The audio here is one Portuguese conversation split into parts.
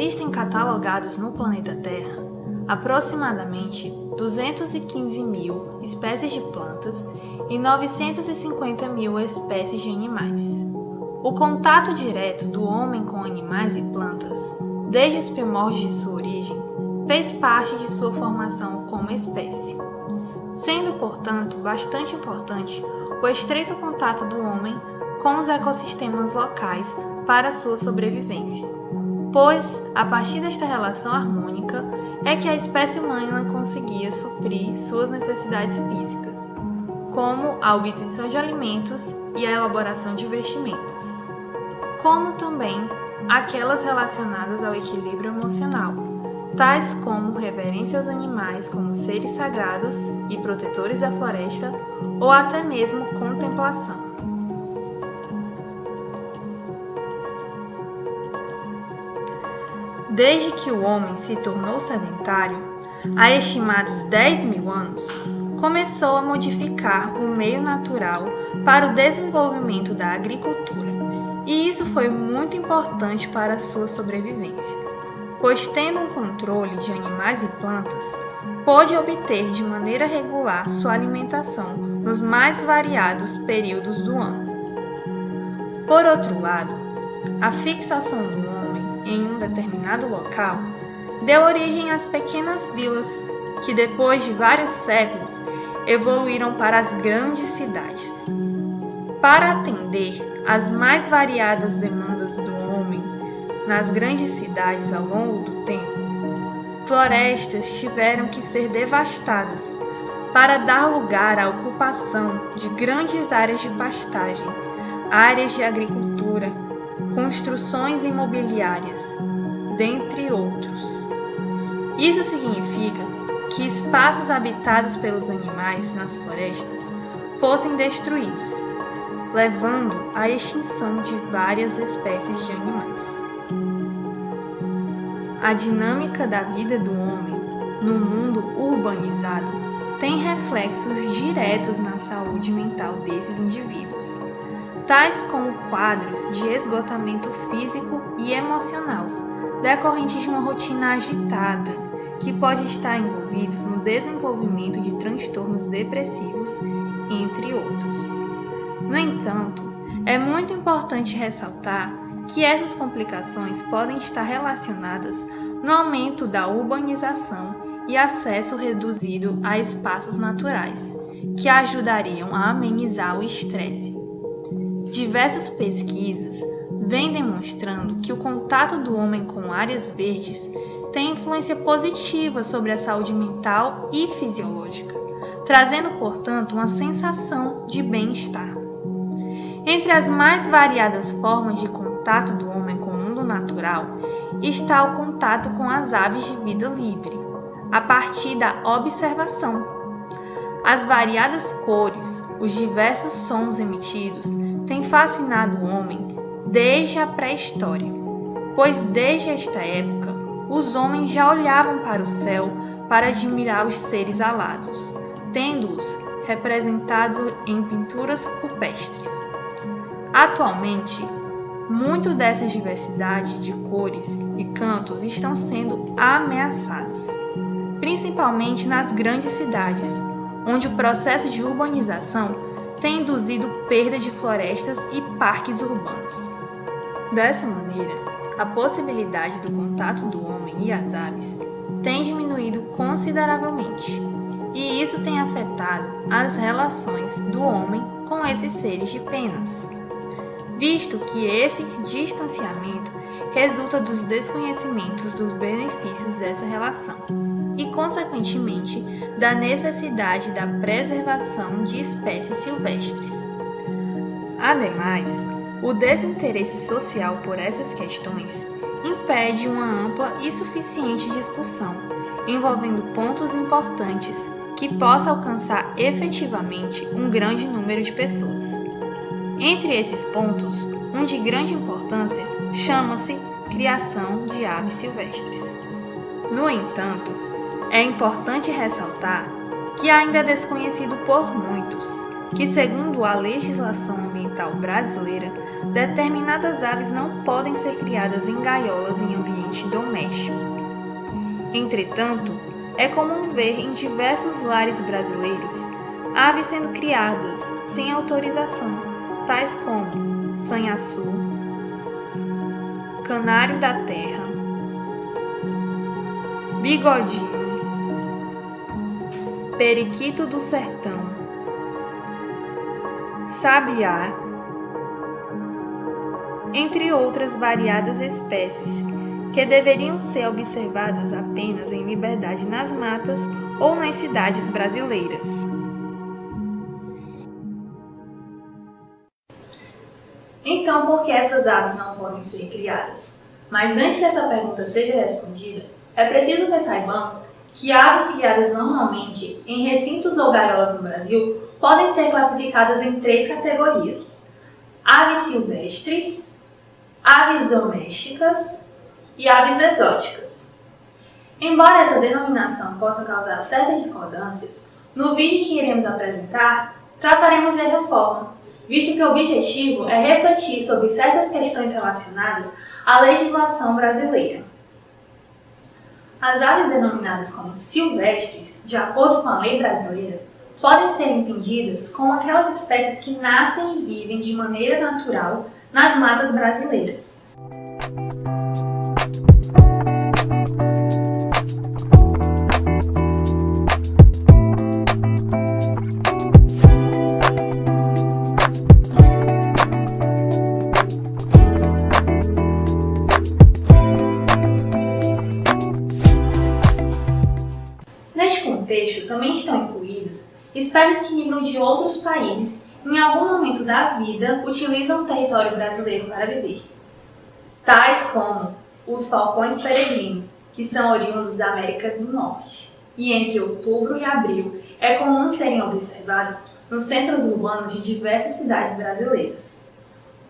existem catalogados no planeta Terra aproximadamente 215 mil espécies de plantas e 950 mil espécies de animais. O contato direto do homem com animais e plantas, desde os primórdios de sua origem, fez parte de sua formação como espécie, sendo, portanto, bastante importante o estreito contato do homem com os ecossistemas locais para sua sobrevivência, pois, a partir desta relação harmônica, é que a espécie humana conseguia suprir suas necessidades físicas, como a obtenção de alimentos e a elaboração de vestimentas, como também aquelas relacionadas ao equilíbrio emocional, tais como reverência aos animais como seres sagrados e protetores da floresta, ou até mesmo contemplação. Desde que o homem se tornou sedentário, há estimados 10 mil anos, começou a modificar o meio natural para o desenvolvimento da agricultura, e isso foi muito importante para a sua sobrevivência, pois tendo um controle de animais e plantas, pôde obter de maneira regular sua alimentação nos mais variados períodos do ano. Por outro lado, a fixação do homem em um determinado local deu origem às pequenas vilas, que depois de vários séculos evoluíram para as grandes cidades. Para atender às mais variadas demandas do homem nas grandes cidades ao longo do tempo, florestas tiveram que ser devastadas para dar lugar à ocupação de grandes áreas de pastagem, áreas de agricultura, construções imobiliárias, dentre outros. Isso significa que espaços habitados pelos animais nas florestas fossem destruídos, levando à extinção de várias espécies de animais. A dinâmica da vida do homem no mundo urbanizado tem reflexos diretos na saúde mental desses indivíduos, tais como quadros de esgotamento físico e emocional, decorrentes de uma rotina agitada, que pode estar envolvidos no desenvolvimento de transtornos depressivos, entre outros. No entanto, é muito importante ressaltar que essas complicações podem estar relacionadas no aumento da urbanização e acesso reduzido a espaços naturais, que ajudariam a amenizar o estresse. Diversas pesquisas vêm demonstrando que o contato do homem com áreas verdes tem influência positiva sobre a saúde mental e fisiológica, trazendo, portanto, uma sensação de bem-estar. Entre as mais variadas formas de contato do homem com o mundo natural está o contato com as aves de vida livre, a partir da observação. As variadas cores, os diversos sons emitidos têm fascinado o homem desde a pré-história, pois desde esta época os homens já olhavam para o céu para admirar os seres alados, tendo-os representado em pinturas rupestres. Atualmente, muito dessa diversidade de cores e cantos estão sendo ameaçados, principalmente nas grandes cidades, onde o processo de urbanização tem induzido perda de florestas e parques urbanos. Dessa maneira, a possibilidade do contato do homem e as aves tem diminuído consideravelmente, e isso tem afetado as relações do homem com esses seres de penas, visto que esse distanciamento resulta dos desconhecimentos dos benefícios dessa relação e, consequentemente, da necessidade da preservação de espécies silvestres. Ademais, o desinteresse social por essas questões impede uma ampla e suficiente discussão envolvendo pontos importantes que possa alcançar efetivamente um grande número de pessoas. Entre esses pontos, um de grande importância chama-se criação de aves silvestres. No entanto, é importante ressaltar que ainda é desconhecido por muitos que, segundo a legislação ambiental brasileira, determinadas aves não podem ser criadas em gaiolas em ambiente doméstico. Entretanto, é comum ver em diversos lares brasileiros aves sendo criadas sem autorização, tais como sanhaçu, canário da terra, bigodinho, periquito do sertão, sabiá, entre outras variadas espécies que deveriam ser observadas apenas em liberdade nas matas ou nas cidades brasileiras. Então, por que essas aves não podem ser criadas? Mas antes que essa pergunta seja respondida, é preciso que saibamos que aves criadas normalmente em recintos ou gaiolas no Brasil podem ser classificadas em 3 categorias: aves silvestres, aves domésticas e aves exóticas. Embora essa denominação possa causar certas discordâncias, no vídeo que iremos apresentar, trataremos dessa forma, visto que o objetivo é refletir sobre certas questões relacionadas à legislação brasileira. As aves denominadas como silvestres, de acordo com a lei brasileira, podem ser entendidas como aquelas espécies que nascem e vivem de maneira natural nas matas brasileiras. Neste contexto, também estão incluídas espécies que migram de outros países e, em algum momento da vida, utilizam o território brasileiro para viver, tais como os falcões peregrinos, que são oriundos da América do Norte, e entre outubro e abril é comum serem observados nos centros urbanos de diversas cidades brasileiras.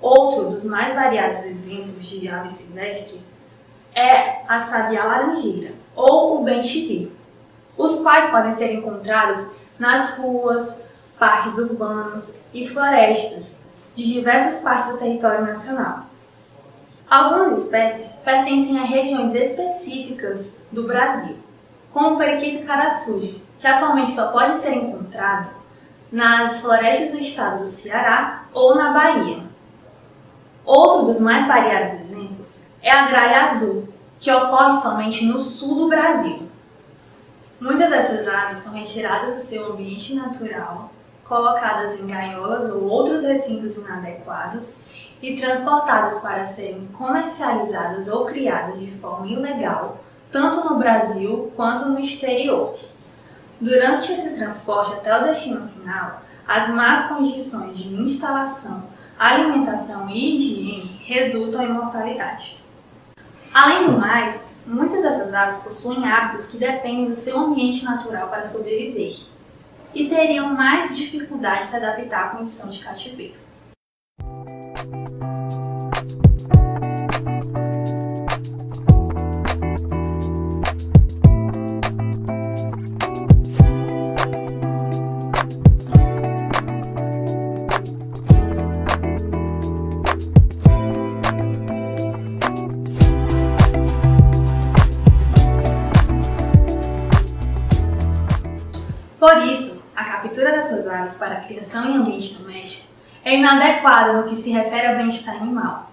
Outro dos mais variados exemplos de aves silvestres é a sabiá laranjeira, ou o bem-te-vi, os quais podem ser encontrados nas ruas, parques urbanos e florestas de diversas partes do território nacional. Algumas espécies pertencem a regiões específicas do Brasil, como o periquito caraçude, que atualmente só pode ser encontrado nas florestas do estado do Ceará ou na Bahia. Outro dos mais variados exemplos é a gralha azul, que ocorre somente no sul do Brasil. Muitas dessas aves são retiradas do seu ambiente natural, colocadas em gaiolas ou outros recintos inadequados e transportadas para serem comercializadas ou criadas de forma ilegal, tanto no Brasil quanto no exterior. Durante esse transporte até o destino final, as más condições de instalação, alimentação e higiene resultam em mortalidade. Além do mais, muitas dessas aves possuem hábitos que dependem do seu ambiente natural para sobreviver e teriam mais dificuldade de se adaptar à condição de cativeiro. Por isso, a captura dessas aves para a criação em ambiente doméstico é inadequada no que se refere ao bem-estar animal,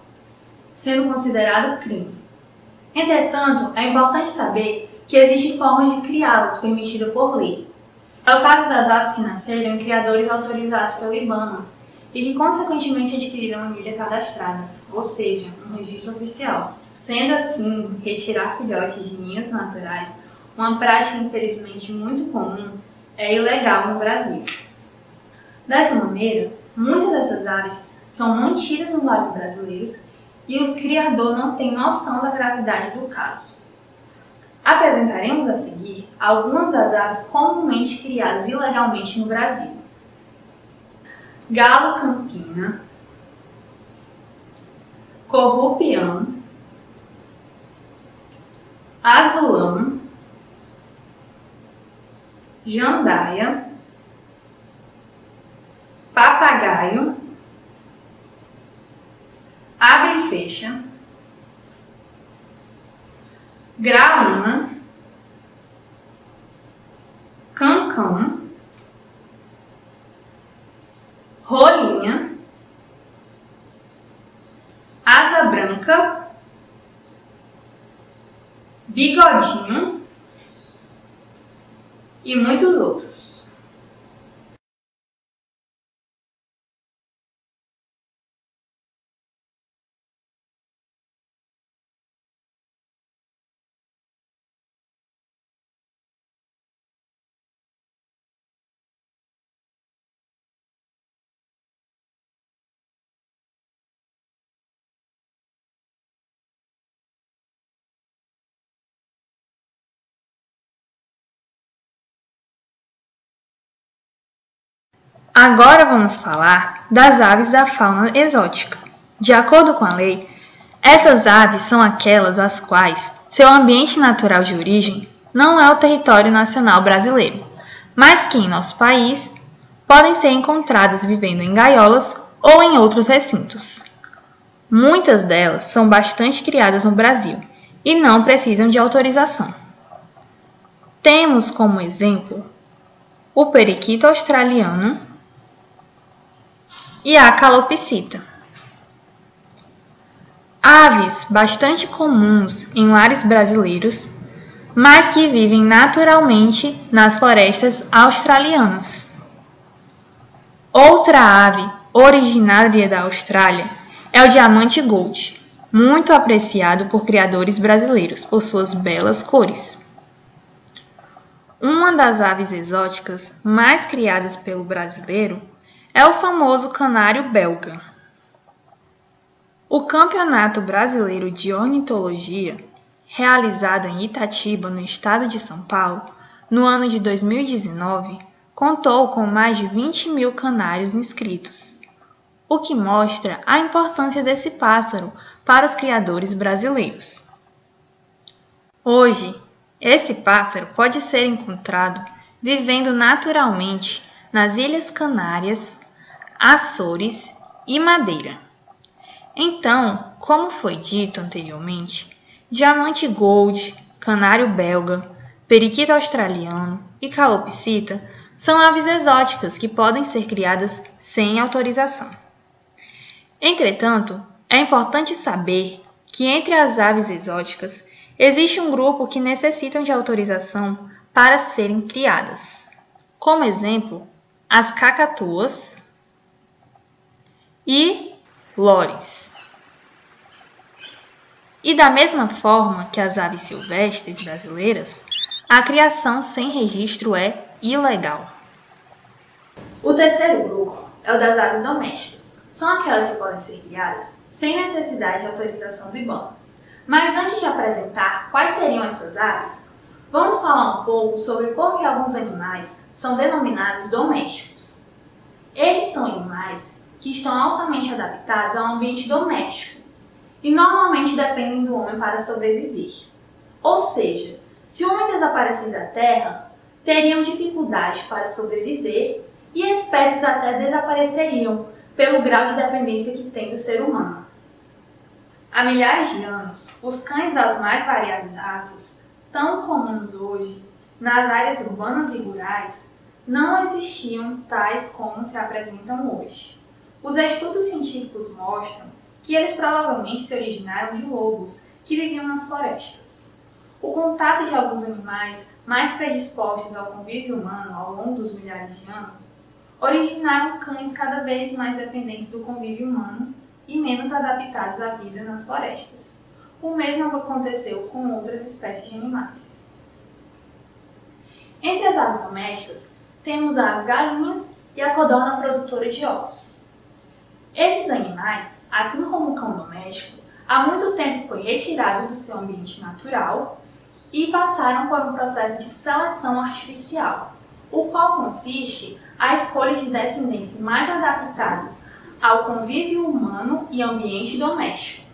sendo considerado crime. Entretanto, é importante saber que existem formas de criá-las permitidas por lei. É o caso das aves que nasceram em criadores autorizados pelo IBAMA e que, consequentemente, adquiriram uma ilha cadastrada, ou seja, um registro oficial. Sendo assim, retirar filhotes de ninhos naturais, uma prática infelizmente muito comum, é ilegal no Brasil. Dessa maneira, muitas dessas aves são mantidas nos lares brasileiros e o criador não tem noção da gravidade do caso. Apresentaremos a seguir algumas das aves comumente criadas ilegalmente no Brasil: galo campina, corrupião, azulão, jandaia, papagaio, abre e fecha, graúna, cancão, rolinha, asa branca, bigodinho e muitos outros. Agora vamos falar das aves da fauna exótica. De acordo com a lei, essas aves são aquelas as quais seu ambiente natural de origem não é o território nacional brasileiro, mas que em nosso país podem ser encontradas vivendo em gaiolas ou em outros recintos. Muitas delas são bastante criadas no Brasil e não precisam de autorização. Temos como exemplo o periquito australiano e a calopsita. Aves bastante comuns em lares brasileiros, mas que vivem naturalmente nas florestas australianas. Outra ave originária da Austrália é o diamante gold, muito apreciado por criadores brasileiros por suas belas cores. Uma das aves exóticas mais criadas pelo brasileiro é o famoso canário belga. O Campeonato Brasileiro de Ornitologia, realizado em Itatiba, no estado de São Paulo, no ano de 2019, contou com mais de 20 mil canários inscritos, o que mostra a importância desse pássaro para os criadores brasileiros. Hoje, esse pássaro pode ser encontrado vivendo naturalmente nas Ilhas Canárias, Açores e Madeira. Então, como foi dito anteriormente, diamante gold, canário belga, periquito australiano e calopsita são aves exóticas que podem ser criadas sem autorização. Entretanto, é importante saber que entre as aves exóticas existe um grupo que necessitam de autorização para serem criadas. Como exemplo, as cacatuas e lores. E da mesma forma que as aves silvestres brasileiras, a criação sem registro é ilegal. O terceiro grupo é o das aves domésticas. São aquelas que podem ser criadas sem necessidade de autorização do IBAMA. Mas antes de apresentar quais seriam essas aves, vamos falar um pouco sobre por que alguns animais são denominados domésticos. Estes são animais que estão altamente adaptados ao ambiente doméstico e normalmente dependem do homem para sobreviver. Ou seja, se o homem desaparecer da Terra, teriam dificuldade para sobreviver e espécies até desapareceriam pelo grau de dependência que tem do ser humano. Há milhares de anos, os cães das mais variadas raças, tão comuns hoje, nas áreas urbanas e rurais, não existiam tais como se apresentam hoje. Os estudos científicos mostram que eles provavelmente se originaram de lobos que viviam nas florestas. O contato de alguns animais mais predispostos ao convívio humano ao longo dos milhares de anos originaram cães cada vez mais dependentes do convívio humano e menos adaptados à vida nas florestas. O mesmo aconteceu com outras espécies de animais. Entre as aves domésticas, temos as galinhas e a codorna produtora de ovos. Esses animais, assim como o cão doméstico, há muito tempo foi retirado do seu ambiente natural e passaram por um processo de seleção artificial, o qual consiste a escolha de descendentes mais adaptados ao convívio humano e ambiente doméstico.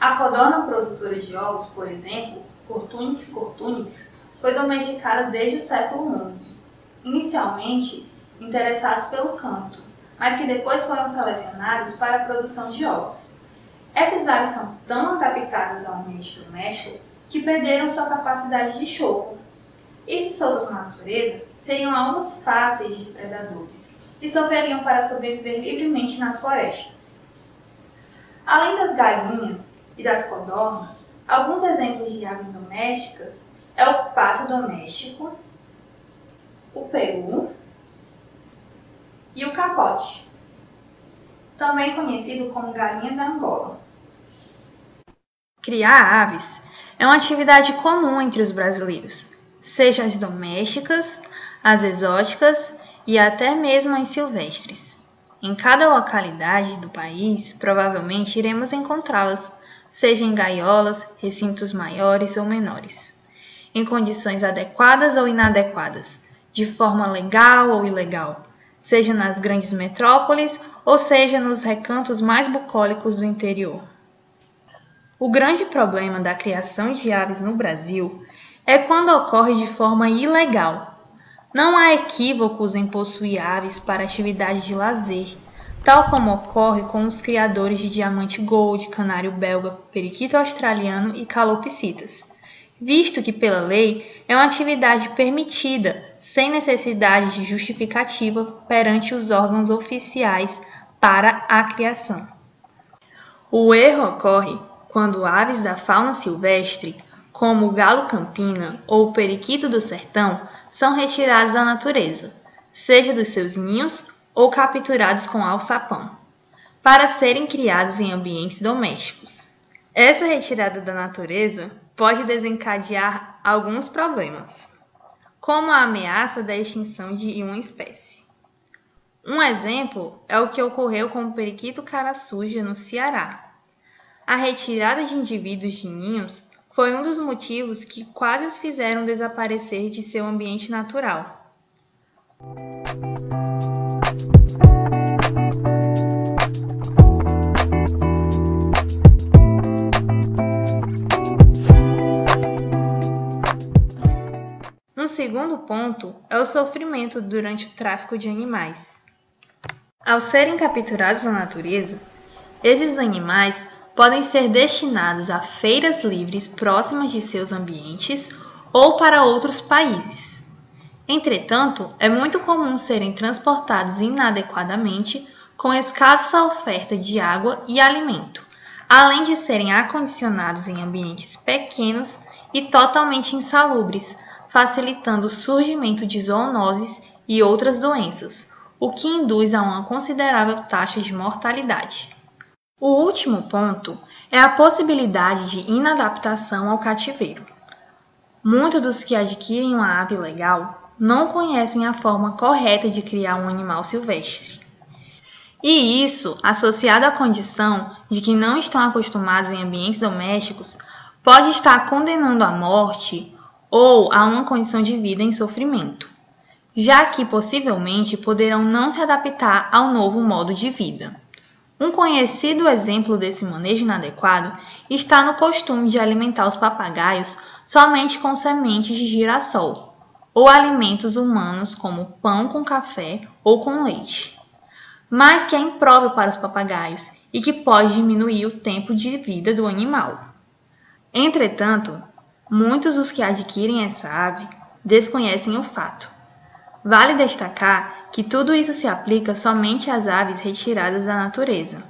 A codorna produtora de ovos, por exemplo, Cortunix cortunix, foi domesticada desde o século XI. Inicialmente, interessados pelo canto, mas que depois foram selecionados para a produção de ovos. Essas aves são tão adaptadas ao ambiente doméstico que perderam sua capacidade de choro. E se soltas na natureza, seriam alvos fáceis de predadores e sofreriam para sobreviver livremente nas florestas. Além das galinhas e das codornas, alguns exemplos de aves domésticas é o pato doméstico, o peru e o capote, também conhecido como galinha da Angola. Criar aves é uma atividade comum entre os brasileiros, seja as domésticas, as exóticas e até mesmo as silvestres. Em cada localidade do país, provavelmente iremos encontrá-las, seja em gaiolas, recintos maiores ou menores, em condições adequadas ou inadequadas, de forma legal ou ilegal, seja nas grandes metrópoles ou seja nos recantos mais bucólicos do interior. O grande problema da criação de aves no Brasil é quando ocorre de forma ilegal. Não há equívocos em possuir aves para atividade de lazer, tal como ocorre com os criadores de diamante gold, canário belga, periquito australiano e calopsitas, visto que pela lei é uma atividade permitida, sem necessidade de justificativa perante os órgãos oficiais para a criação. O erro ocorre quando aves da fauna silvestre, como o galo-campina ou o periquito do sertão, são retiradas da natureza, seja dos seus ninhos ou capturados com alçapão, para serem criados em ambientes domésticos. Essa retirada da natureza pode desencadear alguns problemas, como a ameaça da extinção de uma espécie. Um exemplo é o que ocorreu com o periquito cara-suja no Ceará. A retirada de indivíduos de ninhos foi um dos motivos que quase os fizeram desaparecer de seu ambiente natural. Um segundo ponto é o sofrimento durante o tráfico de animais. Ao serem capturados na natureza, esses animais podem ser destinados a feiras livres próximas de seus ambientes ou para outros países. Entretanto, é muito comum serem transportados inadequadamente, com escassa oferta de água e alimento, além de serem acondicionados em ambientes pequenos e totalmente insalubres, facilitando o surgimento de zoonoses e outras doenças, o que induz a uma considerável taxa de mortalidade. O último ponto é a possibilidade de inadaptação ao cativeiro. Muitos dos que adquirem uma ave legal não conhecem a forma correta de criar um animal silvestre. E isso, associado à condição de que não estão acostumados em ambientes domésticos, pode estar condenando à morte ou a uma condição de vida em sofrimento, já que possivelmente poderão não se adaptar ao novo modo de vida. Um conhecido exemplo desse manejo inadequado está no costume de alimentar os papagaios somente com sementes de girassol, ou alimentos humanos como pão com café ou com leite, mas que é impróprio para os papagaios e que pode diminuir o tempo de vida do animal. Entretanto, muitos dos que adquirem essa ave desconhecem o fato. Vale destacar que tudo isso se aplica somente às aves retiradas da natureza.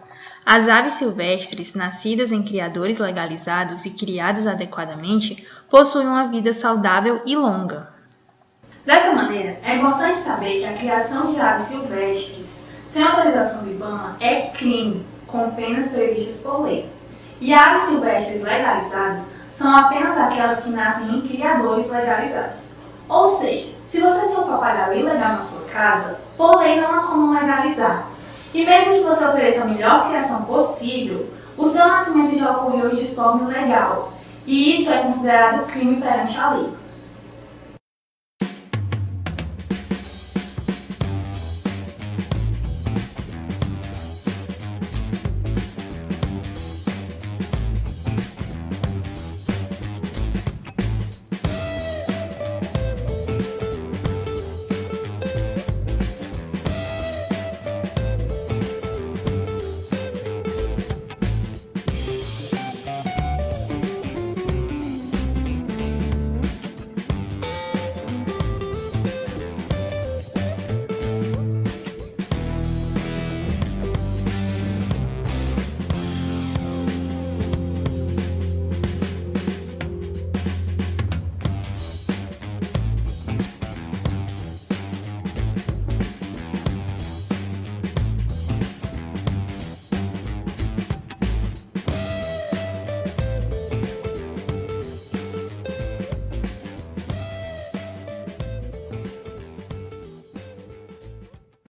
As aves silvestres, nascidas em criadores legalizados e criadas adequadamente, possuem uma vida saudável e longa. Dessa maneira, é importante saber que a criação de aves silvestres sem autorização do IBAMA é crime, com penas previstas por lei. E aves silvestres legalizadas são apenas aquelas que nascem em criadores legalizados. Ou seja, se você tem um papagaio ilegal na sua casa, por lei não há como legalizar. E mesmo que você ofereça a melhor criação possível, o seu nascimento já ocorreu de forma ilegal. E isso é considerado crime perante a lei.